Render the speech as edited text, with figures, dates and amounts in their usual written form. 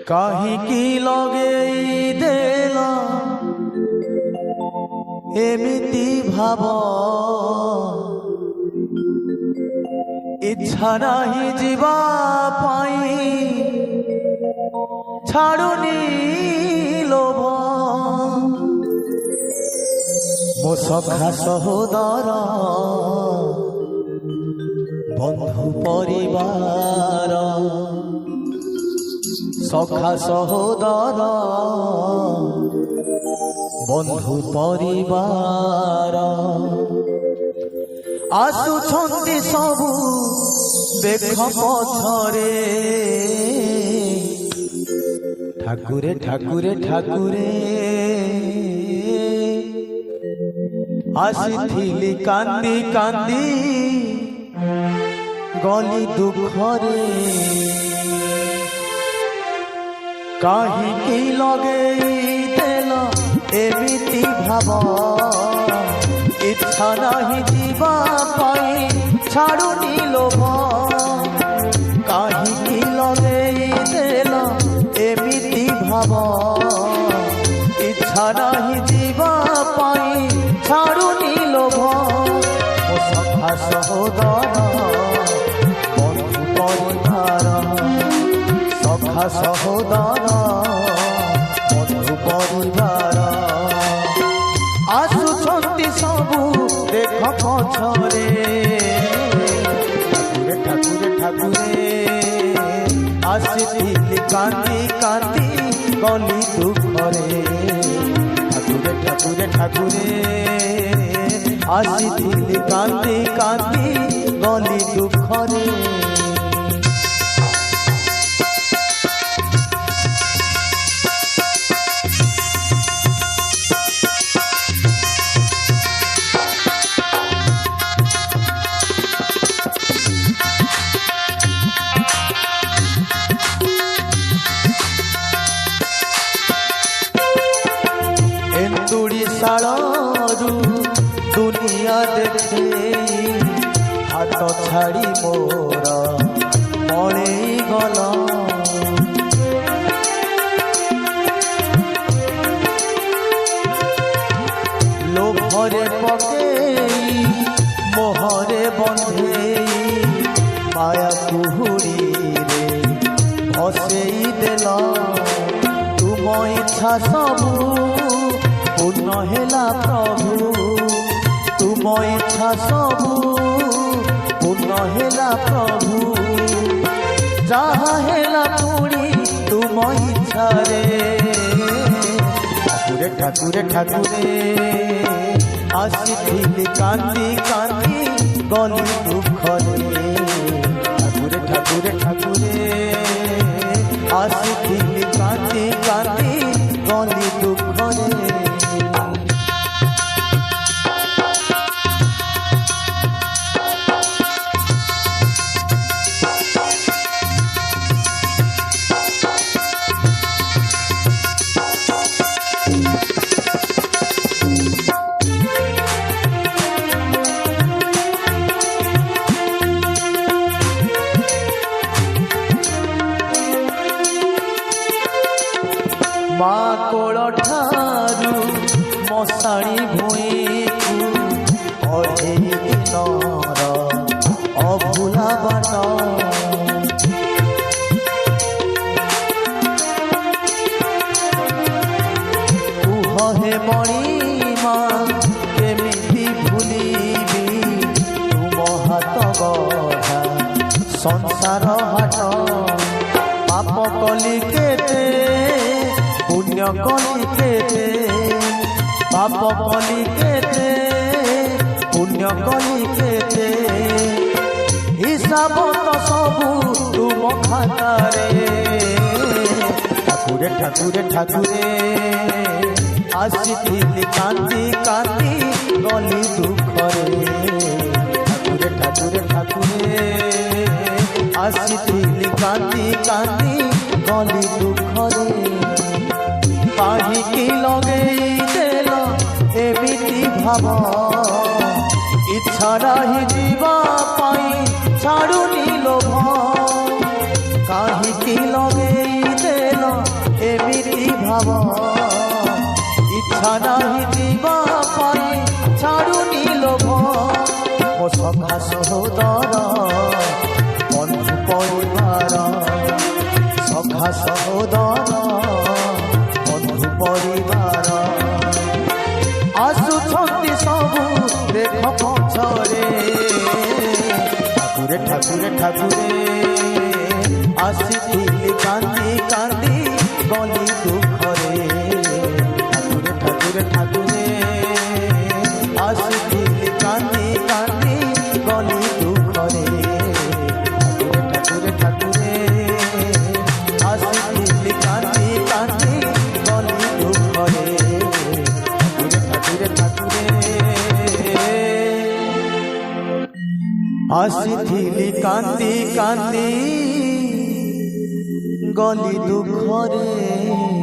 काहीकि लगेई देल एमिति भाव इच्छा नहीं जीवा पाई छाड़ुनी लोभ मो सखा सहोदर बंधु परिवार सखा सहोदर बंधु परिवार आसुछन्ति सबु देख पछरे ठाकुरे ठाकुरे ठाकुरे आसिथिली कांदी कांदी गली दुखरे काहीकि लगेई देल एमिति भाव इच्छा नहीं जीवा पाई छाड़ुनी लोभ काहीकि लगेई देल एमिति भाव इच्छा नहीं जीवा पाई छाड़ुनी लोभ ओ सखा सहोदर बंधु परिवार सखा सहोदर बंधु परिवार आसुछन्ति सबु देख पछरे ठाकुरे ठाकुरे ठाकुरे आसिथिली कांदी कांदी गली दुखरे ठाकुरे ठाकुरे ठाकुरे आसिथिली कांदी कांदी गली दुखरे शालू दुनिया देखे हाथ छाड़ी मोर मरे गल लोभरे पकेई मोहरे बंधे माया कुहुड़ी रे भसेई देल तुम इच्छा सबू पूर्ण हेला प्रभु तुम इच्छा सबू पूर्ण हेला प्रभु जहाँ हेला पुणी तुम इच्छा रे ठाकुरे ठाकुरे ठाकुरे आसिथिली कांदी कांदी गली दुखरे ठाकुरे ठाकुरे ठाकुरे आसिथिली कांदी कांदी गली दुखरे माँ कोल ठारू मशाणी भूई अढ़े दिनर अभुला बाट कुह हे मणिमा केमिति भूलिबी तुम हाथ गढ़ा संसार हाट पाप कली केते पुण्य कली केते पाप कली केते पुण्य कली केते हिसाब तो सबू तुम खातारे ठाकुरे ठाकुरे ठाकुरे आसिथिली कांदी कांदी गली दुखरे ठाकुरे ठाकुरे ठाकुरे आसिथिली कांदी कांदी गली दुखरे काहीकि लगेई देल एमिति भाव इच्छा नहीं जीवा पाई छाड़ुनी लोभ काहीकि लगेई देल ভাব ইচ্ছা নাহি দিবা পাই ছাড়ুনি লোভ ମୋ ସଖା ସହୋଦର ବନ୍ଧୁ ପରିବାର ସଖା ସହୋଦର ବନ୍ଧୁ ପରିବାର ଆସୁଛନ୍ତି ସବୁ ଦେଖ ପଛରେ ଠାକୁରେ ଠାକୁରେ ଠାକୁରେ ଆସିଥିଲି କାନ୍ଦି କାନ୍ଦି ଗଲି ଦୁଃଖରେ ଠାକୁରେ ଠାକୁରେ ଠାକୁରେ ଆସିଥିଲି କାନ୍ଦି କାନ୍ଦି ଗଲି ଦୁଃଖରେ ଠାକୁରେ ଠାକୁରେ ଆସିଥିଲି କାନ୍ଦି କାନ୍ଦି ଗଲି ଦୁଃଖରେ ଠାକୁରେ ଠାକୁରେ ଆସିଥିଲି କାନ୍ଦି କାନ୍ଦି ଗଲି ଦୁଃଖରେ।